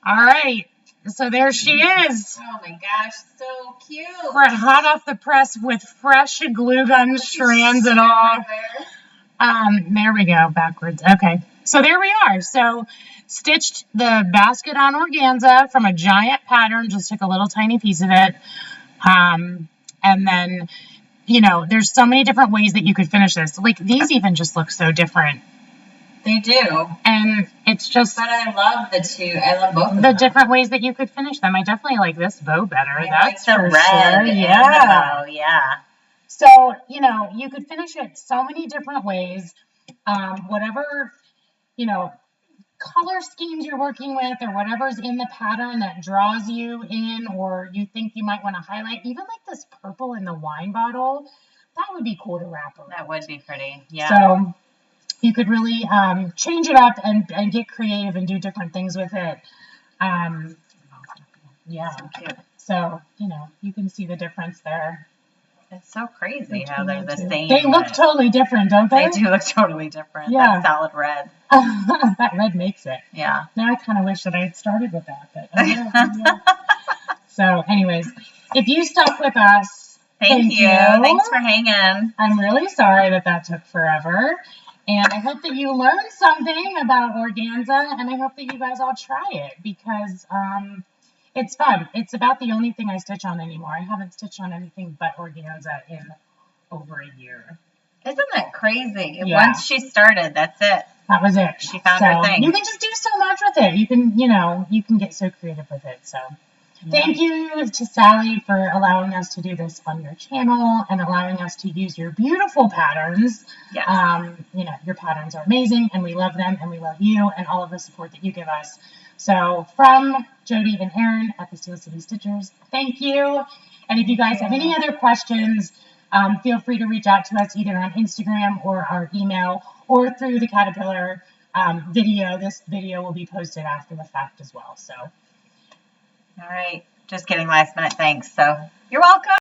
All right. So there she is. Oh my gosh, so cute. We're hot off the press with fresh glue gun strands and all. There we go, backwards. Okay. So there we are. So stitched the basket on organza from a giant pattern, just took a little tiny piece of it. And then, you know, there's so many different ways that you could finish this. Like, these even just look so different. They do. And it's just... But I love the two. I love both of them. The different ways that you could finish them. I definitely like this bow better. That's like the for red. sure. Yeah. Oh, yeah. So, you know, you could finish it so many different ways. Whatever, you know, color schemes you're working with or whatever's in the pattern that draws you in or you think you might want to highlight, even like this purple in the wine bottle, that would be cool to wrap around. That would be pretty, yeah. So you could really change it up and get creative and do different things with it. Yeah. So cute. So, you know, you can see the difference there. It's so crazy how they're the same. They look totally different, don't they? They do look totally different. Yeah. That solid red. That red makes it. Yeah. Now I kind of wish that I had started with that. But yeah. So anyways, if you stuck with us, thank you. Thanks for hanging. I'm really sorry that took forever. And I hope that you learned something about organza, and I hope that you guys all try it because it's fun. It's about the only thing I stitch on anymore. I haven't stitched on anything but organza in over a year. Isn't that crazy? Yeah. Once she started, that's it. That was it. She found her thing. You can just do so much with it. You can, you know, you can get so creative with it. So thank you to Sally for allowing us to do this on your channel and allowing us to use your beautiful patterns. Yes. You know, your patterns are amazing and we love them and we love you and all of the support that you give us. So from Jodi and Erin at the Steel City Stitchers, thank you. And if you guys have any other questions, feel free to reach out to us either on Instagram or our email or through the Caterpillar video. This video will be posted after the fact as well. So, all right. Just kidding. Last minute thanks. So you're welcome.